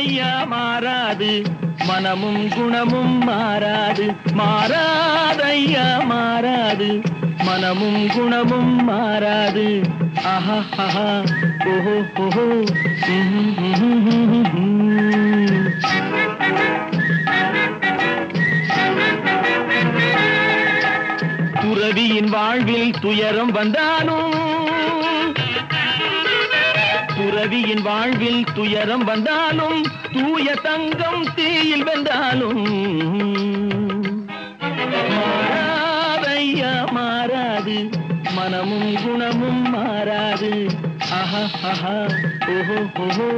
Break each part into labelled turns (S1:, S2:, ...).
S1: மாறாதையா மாறாது மனமும் குணமும் மாறாது மாறாதையா மாறாது மனமும் குணமும் மாறாது ஆஹா ஆஹா ஓஹோ ஓஹோ துறவியின் வாழ்வில் துயரம் வந்தாலும் துறவியின் வாழ்வில் துயரம் வந்தாலும் தூய தங்கம் தீயில் வென்றாலும் மாறாதையா மாறாது மனமும் குணமும் மாறாது ஆஹா ஆஹா ஓஹோ ஓஹோ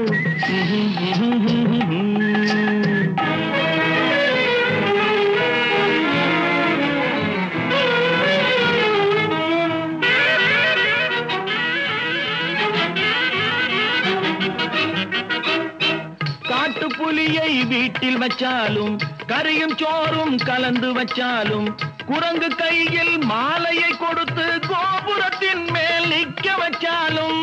S1: புலியை வீட்டில் வச்சாலும் கறியும் சோறும் கலந்து வச்சாலும் குரங்கு கையில் மாலையை கொடுத்து கோபுரத்தின் மேல் நிற்க வச்சாலும்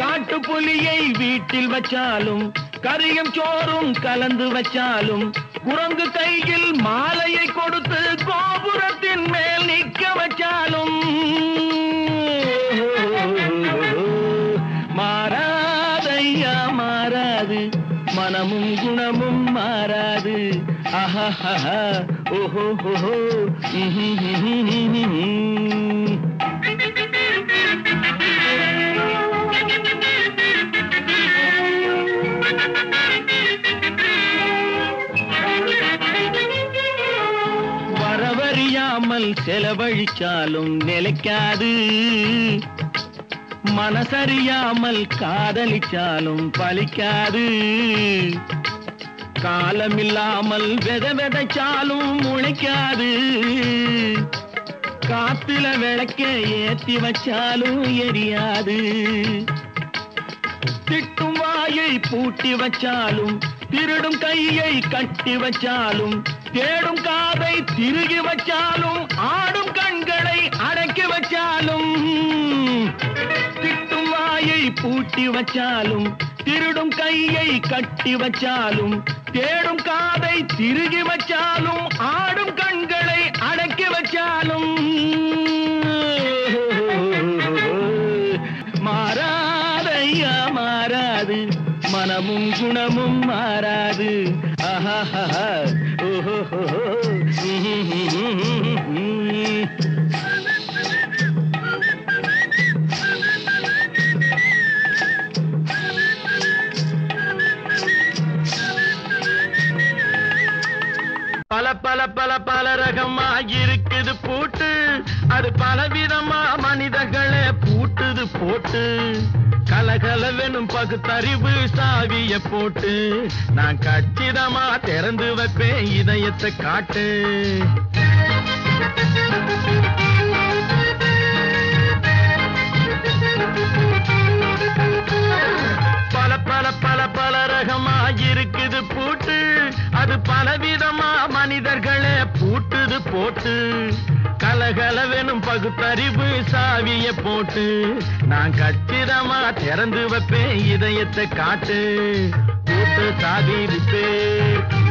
S1: காட்டு புலியை வீட்டில் வச்சாலும் கறியும் சோறும் கலந்து வச்சாலும் குரங்கு கையில் மாலையை கொடுத்து கோபுரத்தின் மேல் நிற்க வச்சாலும் மாறாதையா மாறாது மனமும் குணமும் மாறாது ஆஹா ஆஹா ஓஹோ ஓஹோ வரவறியாமல் செலவழிச்சாலும் நிலைக்காது மனசறியாமல் காதலிச்சாலும் பலிக்காது காலமில்லாமல் விதைச்சாலும் முளைக்காது காத்துல விளக்க ஏத்தி வச்சாலும் எரியாது திட்டும் வாயை பூட்டி வச்சாலும் திருடும் கையை கட்டி வச்சாலும் தேடும் காதை திருகி வச்சாலும் ஆடும் கண்களை அடக்கி வச்சாலும் திட்டும் வாயை பூட்டி வச்சாலும் திருடும் கையை கட்டி வச்சாலும் தேடும் காதை திருகி வச்சாலும் ஆடும் கண்களை அடக்கி வச்சாலும் மாறாதையா மாறாது மனமும் குணமும் மாறாது ஆஹா ஓஹோ பல பல பல பல ரகமா இருக்குது பூட்டு அது பலவிதமா மனிதர்களை பூட்டுது போட்டு கலகலவெனும் பகுத்தறிவு சாவிய போட்டு நான் கச்சிதமா திறந்து வைப்பேன் இதயத்தை காட்டு பல பல பல பல ரகமா இருக்குது பூட்டு அது பலவிதமா மனிதர்களை பூட்டுது போட்டு கலகலவெனும் பகுத்தறிவு சாவிய போட்டு நான் கச்சிதமா திறந்து வைப்பேன் இதயத்தை காட்டு பூட்டு சாவி விப்பேன்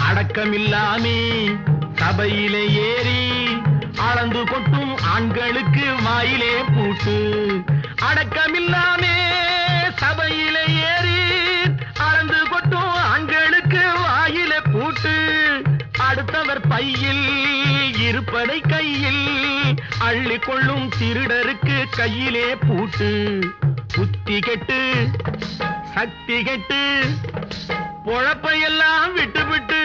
S1: அடக்கமில்லாமே சபையிலே ஏறி அளந்து கொட்டும் ஆண்களுக்கு வாயிலே பூட்டு அடக்கமில்லாமே சபையிலே ஏறி அளந்து கொட்டும் ஆண்களுக்கு வாயிலே பூட்டு அடுத்தவர் பையில் இருப்பதை கையில் அள்ளி கொள்ளும் திருடருக்கு கையிலே பூட்டு புத்தி கெட்டு சக்தி கெட்டு பொழப்பையெல்லாம் விட்டு விட்டு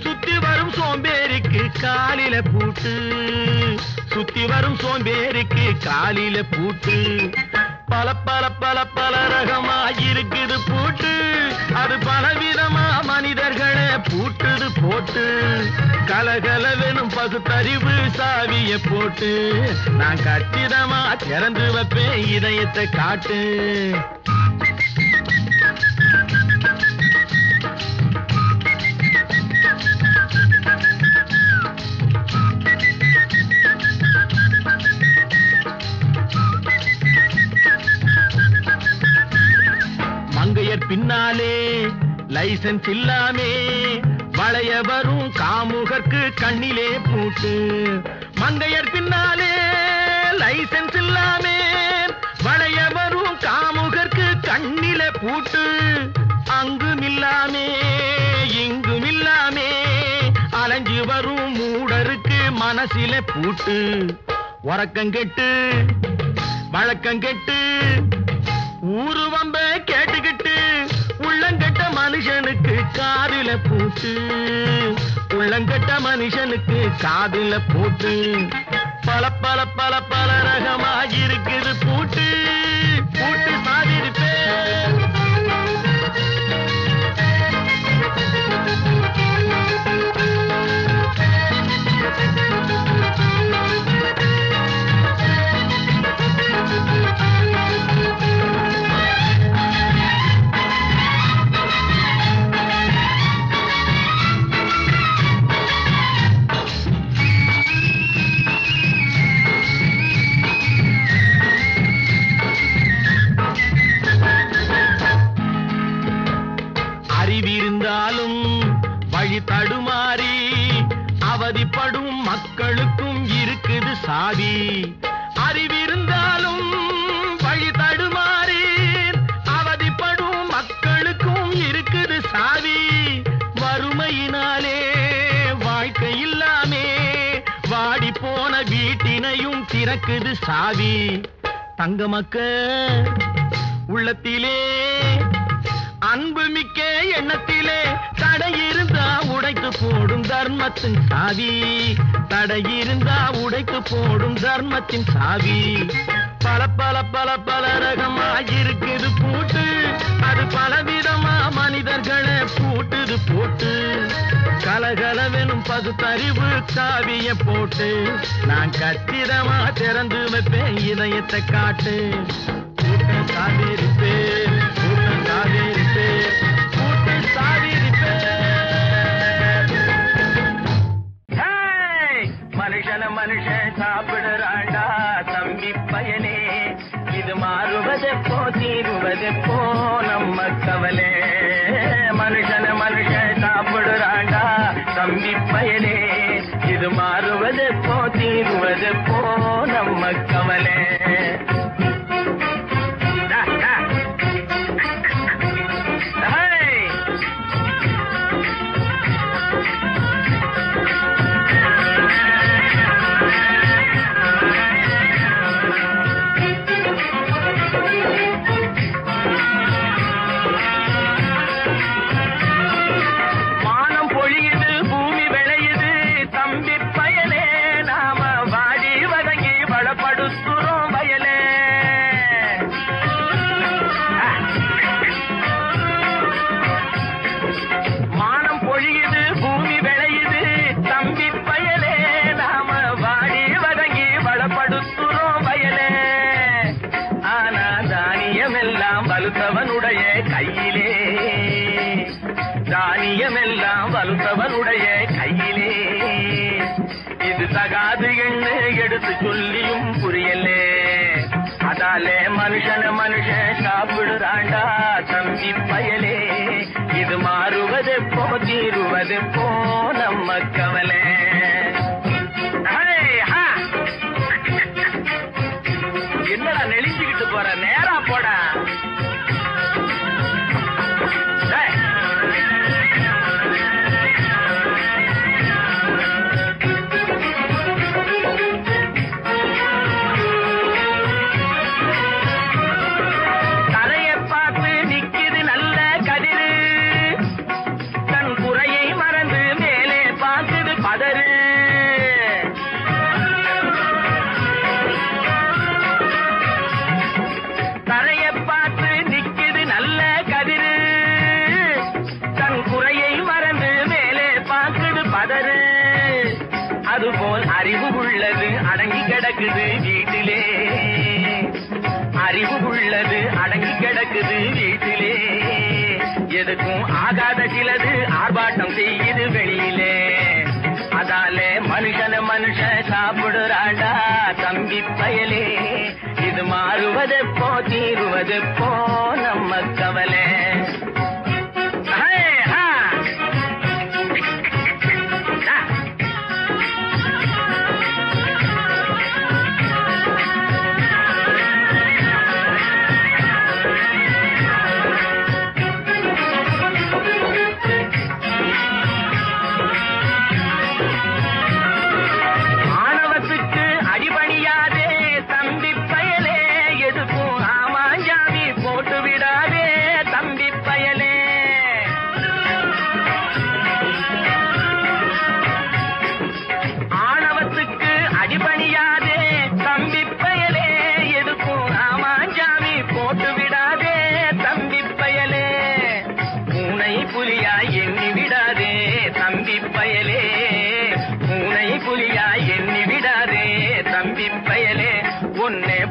S1: சுத்தி வரும் சோம்பேறிக்கு காலில பூட்டு சுத்தி வரும் சோம்பேறிக்கு காலில பூட்டு பல பல பல பல ரகமா இருக்குது பூட்டு, அது பலவிதமா மனிதர்களை பூட்டுது போட்டு. கலகலவெனும் பகுத்தறிவு சாவிய போட்டு, நான் கச்சிதமா திறந்து வைப்பேன் இதயத்தை காட்டு. மங்கையர் பின்னாலே லைசன்ஸ் இல்லாமே வளைய வரும் காமுகர்க்கு கண்ணிலே பூட்டு. மங்கையர் பின்னாலே லைசன்ஸ் இல்லாமே வளைய வரும் காமுகர்க்கு கண்ணிலே பூட்டு. அங்கும் இல்லாமே இங்கும் இல்லாமே அலைஞ்சு வரும் மூடருக்கு மனசிலே பூட்டு. உறக்கங்கெட்டு வழக்கங்கெட்டு ஊரு வம்ப கேட்டுக்கிட்டு உள்ளங்கட்ட மனுஷனுக்கு காதில பூட்டு. உள்ளங்கட்ட மனுஷனுக்கு காதில பூட்டு. பல பல பல பல ரகமா இருக்குது பூட்டு. பூட்டு சாதிருப்பே அறிவிருந்தாலும் வழி தடுமாறி அவதிப்படும் மக்களுக்கும் இருக்குது சாவி. அறிவிருந்தாலும் வழி தடுமாறி அவதிப்படும் மக்களுக்கும் இருக்குது சாவி. வறுமையினாலே வாழ்க்கை இல்லாமே வாடி போன வீட்டினையும் திறக்குது சாவி. தங்க மக்க உள்ளத்திலே அன்பு மிக்க எண்ணத்திலே தடையிருந்தா உடைத்து போடும் தர்மத்தின் சாவி. தடையிருந்தா உடைத்து போடும் தர்மத்தின் சாவி. பல பல பல பல ரகமா இருக்குது பூட்டு, அது பலவிதமா மனிதர்களை பூட்டுது போட்டு. கலகலவெனும் பகுத்தறிவு சாவிய போட்டு, நான் கச்சிதமா திறந்து வைப்பேன் இதயத்தை காட்டு. பூட்டு சாதிருப்பே பூட்டு சாதிருப்பே பூட்டு சாதிருப்பே. மனுஷன மனுஷன் சாப்பிடுறாண்டா தம்பி பயனே, இது மாறுவதெப்போ தீருவதெப்போ நம்ம கவலை. மனுஷன மனுஷன் சாப்பிடுறாண்டா தம்பி பயனே, இது மாறுவதெப்போ தீருவதெப்போ நம்ம கவலை. வலுத்தவனுடைய கையிலே, தானியமெல்லாம் வலுத்தவனுடைய கையிலே. இது தகாது என்ன எடுத்து சொல்லியும் புரியலே. அதாலே மனுஷன மனுஷன் சாப்பிடுறாண்டா தம்பி பயலே, இது மாறுவதெப்போ தீருவதெப்போ நம்ம கவலை. என்னடா நெளிஞ்சுக்கிட்டு போற, நேரா போடா. அதுபோல் அறிவு உள்ளது அடங்கி கிடக்குது வீட்டிலே, அறிவு உள்ளது அடங்கி கிடக்குது வீட்டிலே. எதுக்கும் ஆகாத சிலது ஆர்ப்பாட்டம் செய்யுது வெளியிலே. அதாலே மனுஷன மனுஷன் சாப்பிடுறாண்டா தம்பி பயலே. இது மாறுவதெப்போ தீருவதெப்போ நம்ம கவலை.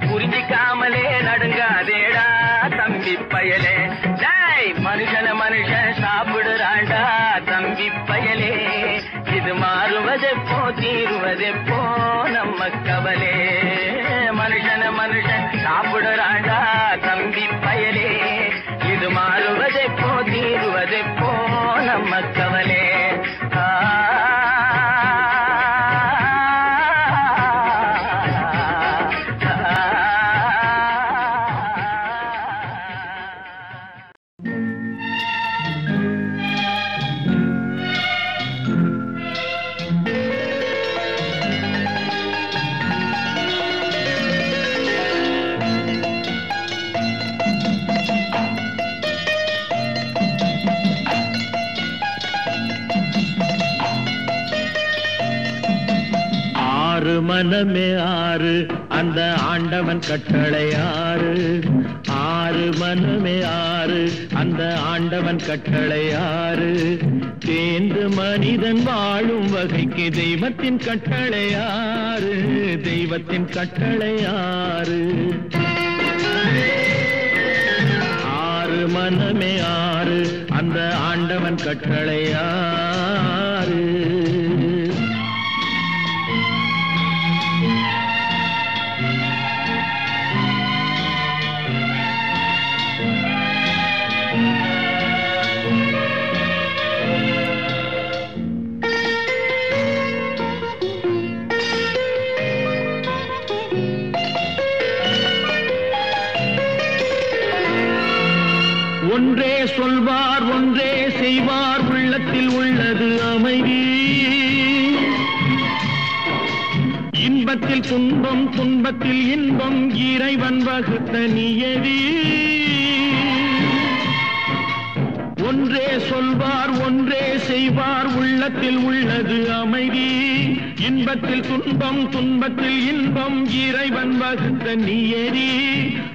S1: புரிஞ்சிக்காமலே நடுங்காதேடா தம்பி பயலே. மனுஷன மனுஷன் சாப்பிடுறாண்டா தம்பி பயலே. இது மாறுவதெப்போ தீருவதெப்போ நம்ம கவலே. மனுஷன மனுஷன் சாப்பிடுறாண்டா தம்பி பயலே. இது மாறுவதெப்போ தீருவதெப்போ நம்ம கவலே.
S2: மனமே ஆறு அந்த ஆண்டவன் கட்டளை ஆறு. ஆறு மனமே ஆறு அந்த ஆண்டவன் கட்டளை ஆறு. தேர்ந்து மனிதன் வாழும் வகைக்கு தெய்வத்தின் கட்டளை ஆறு. தெய்வத்தின் கட்டளை ஆறு. ஆறு மனமே ஆறு அந்த ஆண்டவன் கட்டளை ஆறு. ஒன்றே சொல்வார் ஒன்றே செய்வார் உள்ளத்தில் உள்ளது அமைதி. இன்பத்தில் துன்பம் துன்பத்தில் இன்பம் இறைவன் வகுத்த நியதி. ஒன்றே சொல்வார் ஒன்றே செய்வார் உள்ளத்தில் உள்ளது அமைதி. இன்பத்தில் துன்பம் துன்பத்தில் இன்பம் இறைவன் வகுத்த நியதி.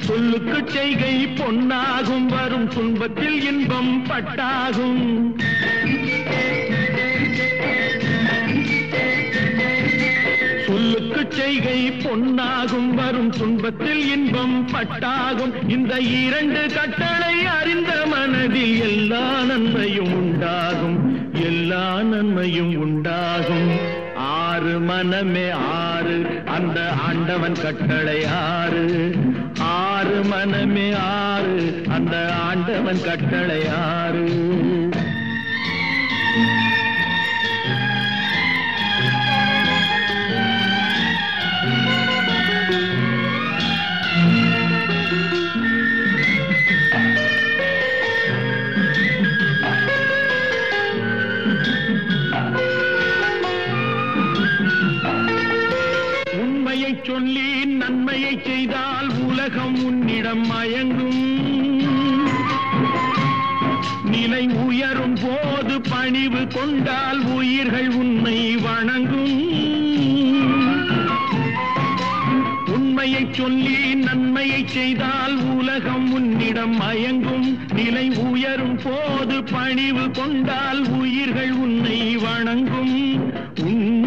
S2: சொல்லுக்கு செய்கை பொன்னாகும் வரும் துன்பத்தில் இன்பம் பட்டாகும். சொல்லுக்கு செய்கை பொன்னாகும் வரும் துன்பத்தில் இன்பம் பட்டாகும். இந்த இரண்டு கட்டளை அறிந்த மனதில் எல்லா நன்மையும் உண்டாகும். எல்லா நன்மையும் உண்டாகும். ஆறு மனமே ஆறு அந்த ஆண்டவன் கட்டளை ஆறு. ஆறு மனமே ஆறு அந்த ஆண்டவன் கட்டளை ஆறு. சொல்லி நன்மையை செய்தால் உலகம் உன்னிடம் மயங்கும். நிலை உயரும் போது பணிவு கொண்டால் உயிர்கள் உன்னை வணங்கும். உண்மையை சொல்லி நன்மையை செய்தால் உலகம் உன்னிடம் மயங்கும். நிலை உயரும் போது பணிவு கொண்டால் உயிர்கள் உன்னை வணங்கும்.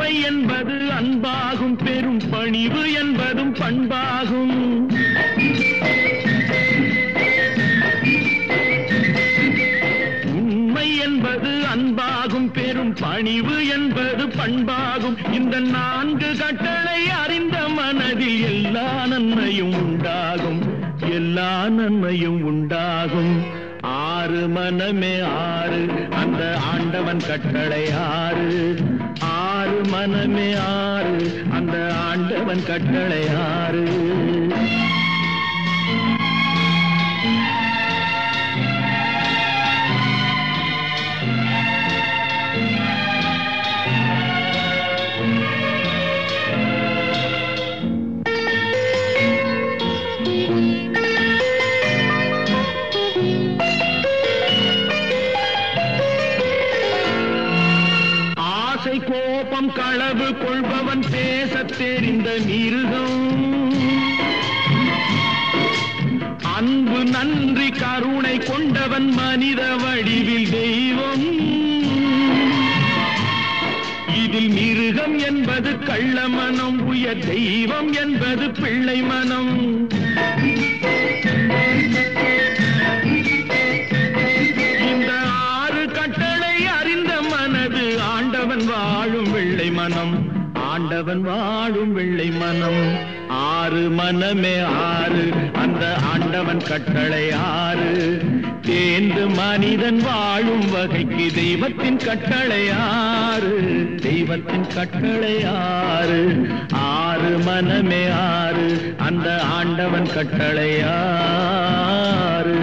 S2: உண்மை என்பது அன்பாகும், பெரும் பணிவு என்பதும் பண்பாகும். உண்மை என்பது அன்பாகும், பெரும் பணிவு என்பது பண்பாகும். இந்த 4 கட்டளை அறிந்த மனதில் எல்லா நன்மையும் உண்டாகும், எல்லா நன்மையும் உண்டாகும். 6 மனமே 6 அந்த ஆண்டவன் கட்டளை 6. 6 மனமே 6 அந்த ஆண்டவன் கட்டளை 6. கோபம் களவு கொள்பவன் பேசத் தெரிந்த மிருகம், அன்பு நன்றி கருணை கொண்டவன் மனித வடிவில் தெய்வம். இதில் மிருகம் என்பது கள்ள மனம், உயர் தெய்வம் என்பது பிள்ளை மனம். இந்த 6 கட்டளை அறிந்த மனது ஆண்டவன் வாழும் வெள்ளை மனம், ஆண்டவன் வாழும் வெள்ளை மனம். 6 மனமே 6 அந்த ஆண்டவன் கட்டளை 6. தேர்ந்து மனிதன் வாழும் வகைக்கு தெய்வத்தின் கட்டளை 6, தெய்வத்தின் கட்டளை 6. 6 மனமே 6 அந்த ஆண்டவன் கட்டளை 6.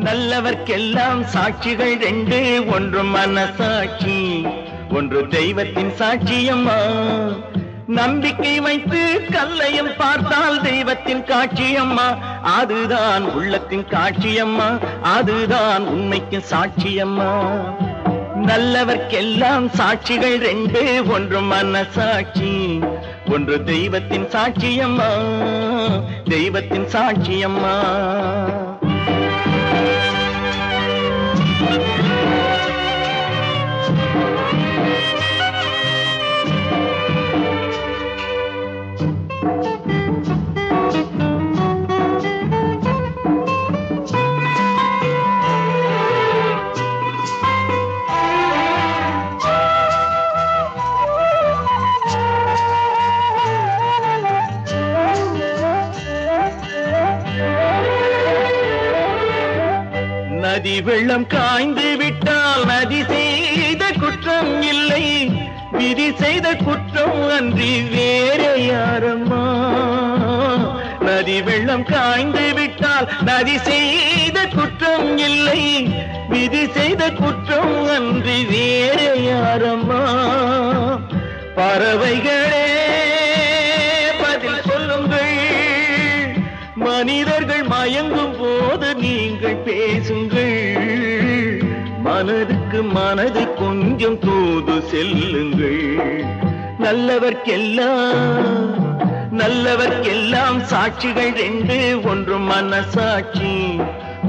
S2: நல்லவர்க்கெல்லாம் சாட்சிகள் 2, ஒன்று மனசாட்சி, ஒன்று தெய்வத்தின் சாட்சியம்மா. நம்பிக்கை வைத்து கல்லையும் பார்த்தால் தெய்வத்தின் காட்சியம்மா. அதுதான் உள்ளத்தின் காட்சியம்மா, அதுதான் உண்மைக்கு சாட்சியம்மா. நல்லவர்க்கெல்லாம் சாட்சிகள் 2, ஒன்று மனசாட்சி, ஒன்று தெய்வத்தின் சாட்சியம்மா, தெய்வத்தின் சாட்சியம்மா. நதி வெள்ளம் காய்ந்து விட்டால் நதி செய்த குற்றம் இல்லை, விதி செய்த குற்றம் அன்றி வேறே யாரம்மா. நதி வெள்ளம் காய்ந்து விட்டால் நதி செய்த குற்றம் இல்லை, விதி செய்த குற்றம் அன்றி வேறே யாரம்மா. பறவைகளே பதில் சொல்லுங்கள், மனிதர்கள் மயங்கும் போது நீங்கள் பேசுங்கள். மனதுக்கு மனதை கொஞ்சம் தூது செல்லுங்கள். நல்லவர்க்கெல்லாம் சாட்சிகள் 2, ஒன்று மனசாட்சி,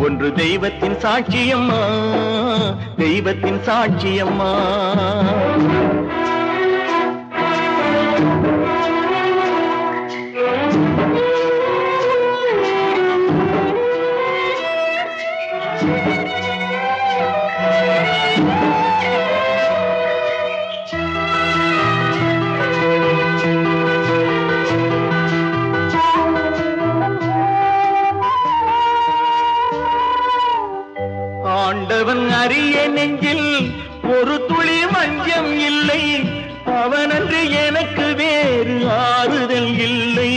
S2: ஒன்று தெய்வத்தின் சாட்சியம்மா, தெய்வத்தின் சாட்சியம்மா.
S1: ஆண்டவன் அறிய நெஞ்சில் ஒரு துளி வஞ்சம் இல்லை, அவனன்று எனக்கு வேறு ஆறுதல் இல்லை.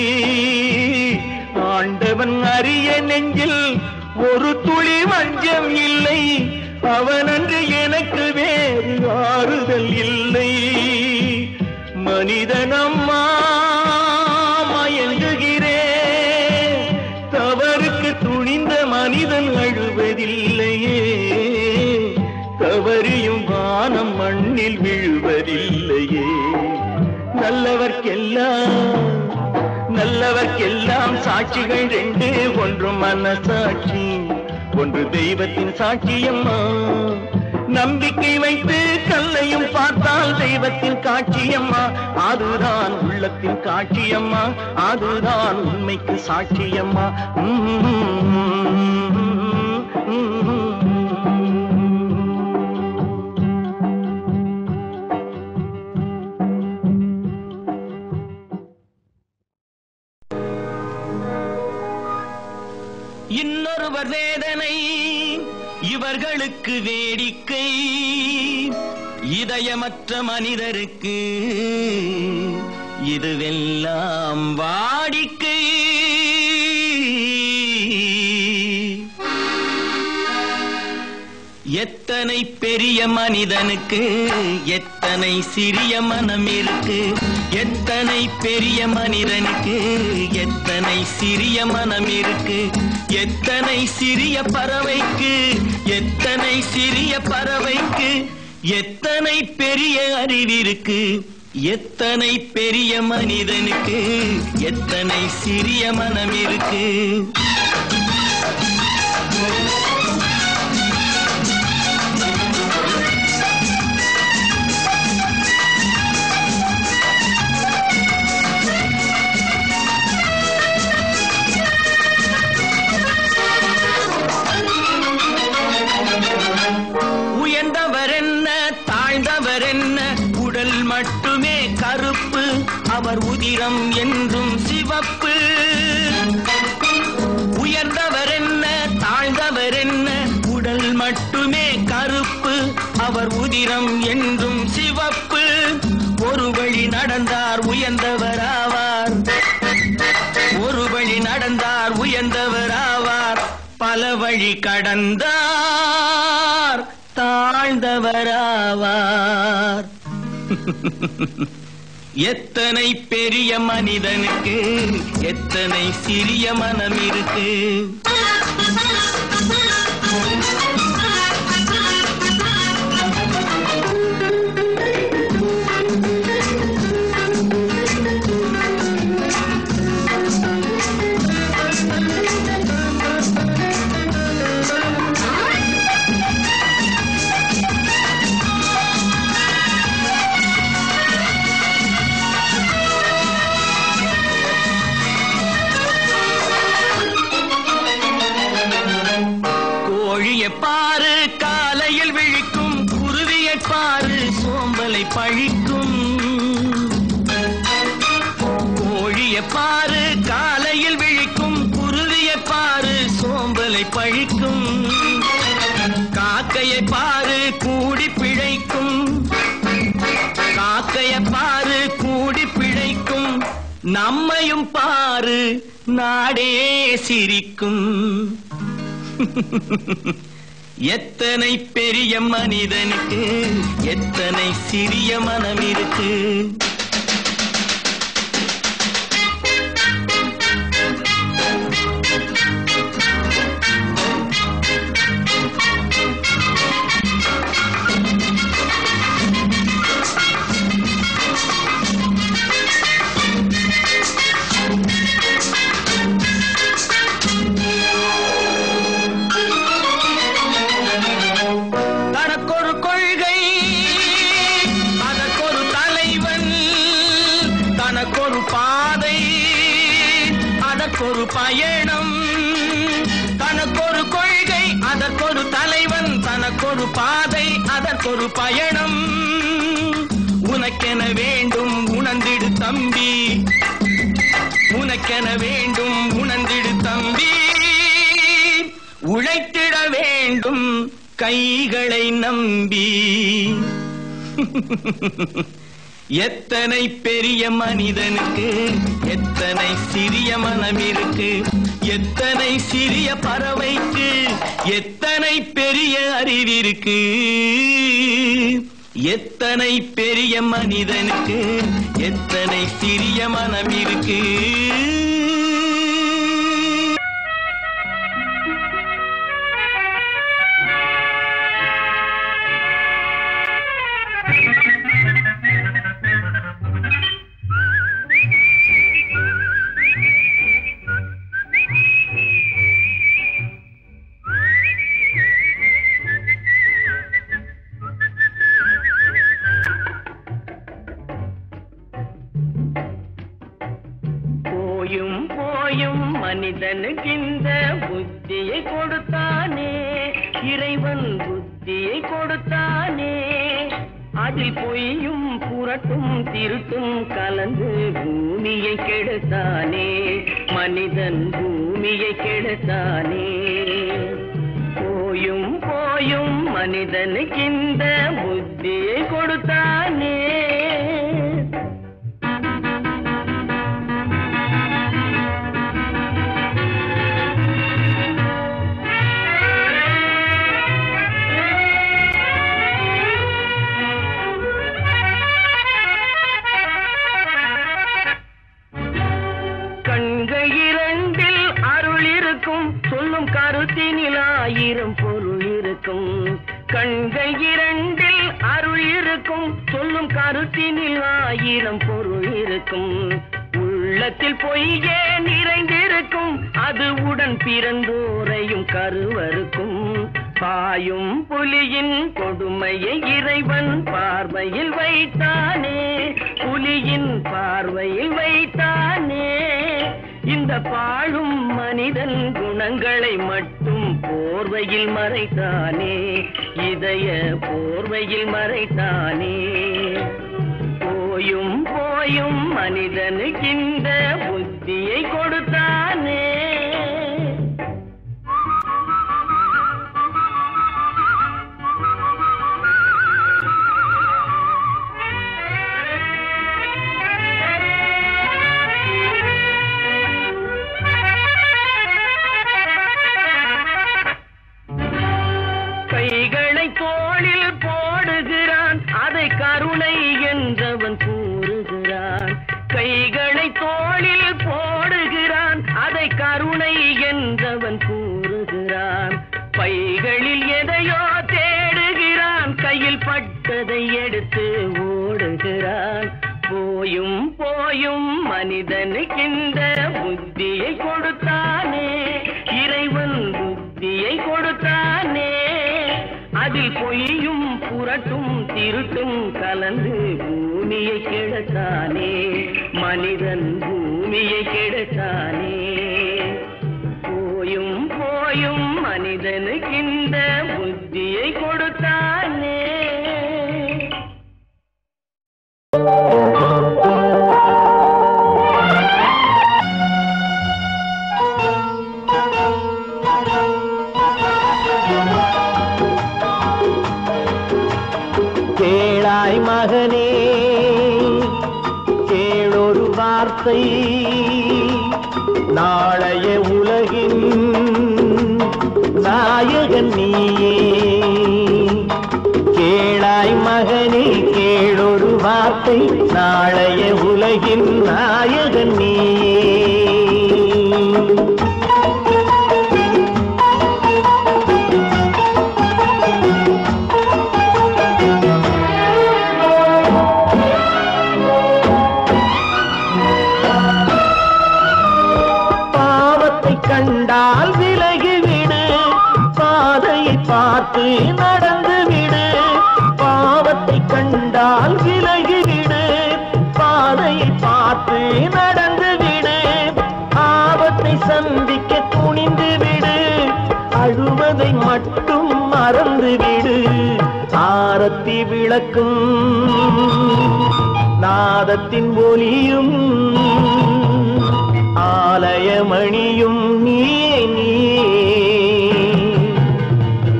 S1: ஆண்டவன் அறிய நெஞ்சில் ஒரு துளி வஞ்சம் இல்லை, அவனன்று எனக்கு வேறு ஆறுதல் இல்லை. மனிதனம்மா மயங்குகிறேன், தவறுக்கு துணிந்த மனிதன் அழுவதில்லையே, தவறியும் வானம் மண்ணில் விழுவதில்லையே. நல்லவர்க்கெல்லாம் சாட்சிகள் ரெண்டு, ஒன்று மனசாட்சி, ஒன்று தெய்வத்தின் சாட்சியம்மா. நம்பிக்கை வைத்து கல்லையும் பார்த்தால் தெய்வத்தின் காட்சியம்மா, அதுதான் உள்ளத்தின் காட்சியம்மா, அதுதான் உண்மைக்கு சாட்சியம்மா. இன்னொருவர் வேதனை இவர்களுக்கு வேடிக்கை, இதயமற்ற மனிதருக்கு இதுவெல்லாம் வாடிக்கை. எத்தனை பெரிய மனிதனுக்கு எத்தனை சிறிய மனம் இருக்கு, எத்தனை பெரிய மனிதனுக்கு எத்தனை சிறிய மனம் இருக்கு. எத்தனை சிறிய பறவைக்கு எத்தனை சிறிய பறவைக்கு எத்தனை பெரிய அறிவிருக்கு, எத்தனை பெரிய மனிதனுக்கு எத்தனை சிறிய மனம் இருக்கு. மட்டுமே கருப்பு, அவர் உதிரம் என்றும் சிவப்பு. உயர்ந்தவர் என்ன தாழ்ந்தவர் என்ன, உடல் மட்டுமே கருப்பு, அவர் உதிரம் என்றும் சிவப்பு. ஒரு வழி நடந்தார் உயர்ந்தவராவார், ஒரு வழி நடந்தார் உயர்ந்தவராவார், பல வழி கடந்தார் தாழ்ந்தவராவார். எத்தனை பெரிய மனிதனுக்கு எத்தனை சிறிய மனம் இருக்கு. பாரு காலையில் விழிக்கும் குருவியை பாரு சோம்பலை பழிக்கும். கோழியை பாரு காலையில் விழிக்கும் குருவியை பாரு சோம்பலை பழிக்கும். காக்கையை பாரு கூடி பிழைக்கும், காக்கையை பாரு கூடி பிழைக்கும். நம்மையும் பாரு நாடே சிரிக்கும். எத்தனை பெரிய மனிதனுக்கு எத்தனை சிறிய மனம் இருக்கு. தனக்கொரு கொள்கை அதற்கொரு தலைவன்,
S3: வாழ்க்கை அதற்கொரு பயணம். உனக்கென வேண்டும் உணர்ந்திடு தம்பி, உனக்கென வேண்டும் உணர்ந்திடு தம்பி. உழைத்திட வேண்டும் கைகளை நம்பி. எத்தனை பெரிய மனிதனுக்கு எத்தனை சிறிய மனம் இருக்கு, எத்தனை சிறிய பறவைக்கு எத்தனை பெரிய அறிவிருக்கு. எத்தனை பெரிய மனிதனுக்கு எத்தனை சிறிய மனம் இருக்கு. மனிதனுக்கு இந்த புத்தியை கொடுத்தானே, இறைவன் புத்தியை கொடுத்தானே. அதில் பொய்யும் புரட்டும் திருட்டும் கலந்து பூமியை கெடுத்தானே, மனிதன் பூமியை கெடுத்தானே. போயும் போயும் மனிதனுக்கு இந்த புத்தியை கொடுத்தானே. சொல்லும் கருத்தினில் ஆயிரம் பொருள் இருக்கும். கண்கள் இரண்டில் அருள் இருக்கும், சொல்லும் கருத்தினில் ஆயிரம் பொருள் இருக்கும். உள்ளத்தில் பொய்யே நிறைந்திருக்கும், அது உடன் பிறந்தோரையும் கருவருக்கும். பாயும் புலியின் கொடுமையை இறைவன் பார்வையில் வைத்தானே, புலியின் பார்வையில் வைத்தானே. இந்த பாழும் மனிதன் குணங்களை மட்டும் போர்வையில் மறைத்தானே, இதய போர்வையில் மறைத்தானே. போயும் போயும் மனிதனுக்கு இந்த புத்தியை கொடுத்தானே. கைகளை தோளில் போடுகிறான், அதை கருணை என்றவன் கூறுகிறான். கைகளை தோளில் போடுகிறான், அதை கருணை என்றவன் கூறுகிறான். பைகளில் எதையோ தேடுகிறான், கையில் பட்டதை எடுத்து ஓடுகிறான். போயும் போயும் மனிதனுக்கு இந்த புத்தியை கொடுத்தானே, இறைவன் புத்தியை கொடுத்தானே. அதில் பொய்யும் புரட்டும் திருட்டும் கலந்து பூமியை கெடுத்தானே, மனிதன் பூமியை கெடுத்தானே. போயும் போயும் மனிதனுக்கு இந்த புத்தியை கொடுத்தானே.
S1: கேளாய் மகனே கேளொரு வார்த்தை, நாளைய உலகின் நாயகன் நீயே. கேளாய் மகனே கேளொரு வார்த்தை, நாளைய உலகின் நாயகன் நீயே. கண்டால் விலகிவிடு, பாதையை பார்த்து நடந்து விடு. பாவத்தை கண்டால் விலகிவிடு, பாதையை பார்த்து நடந்து விடு. ஆபத்தை சந்திக்க துணிந்து விடு, அழுவதை மட்டும் மறந்து விடு.
S4: ஆரத்தி விளக்கும் நாதத்தின் ஒலியும் ஆலயமணியும் நீயே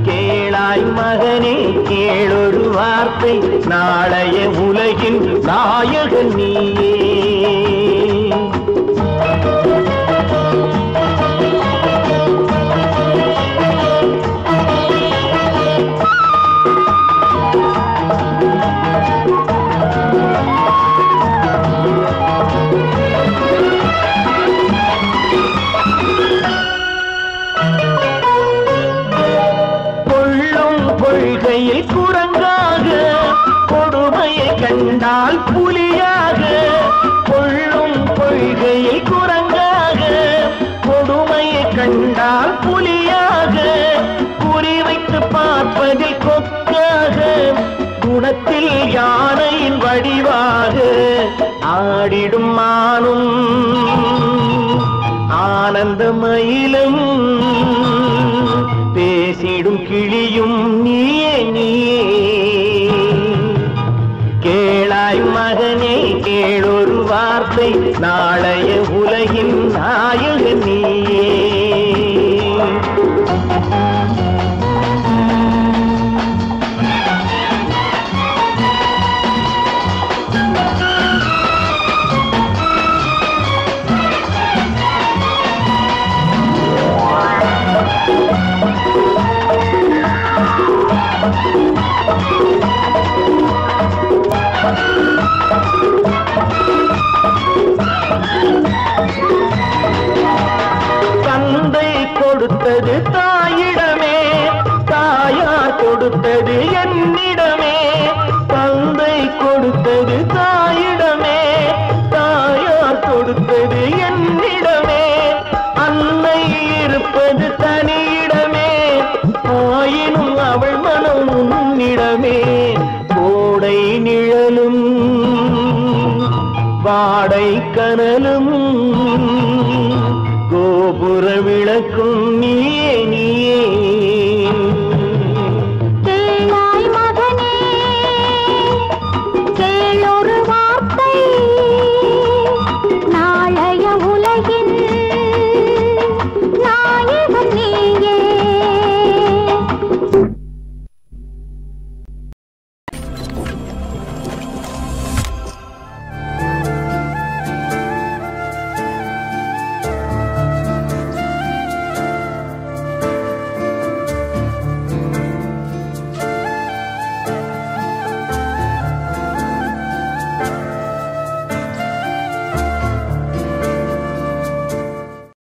S4: கேளாய் மகனே கேளொரு வார்த்தை நாளைய உலகின் நாயகன் நீயே கொள்கையில் குரங்காக கொடுமையை கண்டால் புலியாக கொள்ளும் கொள்கையில் குரங்காக கொடுமையை கண்டால் புலியாக குறிவைத்து பார்ப்பதில் கொக்காக குணத்தில் யானையின் வடிவாக ஆடிடும் மானும் ஆனந்த மயிலும் பேசிடும் கிளியும் நீயே கேளாய் மகனே கேளொரு வார்த்தை நாளைய உலகின் நாயகன் நீயே தந்தை கொடுத்தது தாயிடமே தாயார் கொடுத்தது என்னிடமே தந்தை கொடுத்தது தாயிடமே தாயார் கொடுத்தது என்னிடமே அன்னை இருப்பது தனியிடமே ஆயினும் அவள் மனம் உன்னிடமே கோடை நிழலும் வாடை கனலும் கோபுர விளக்கு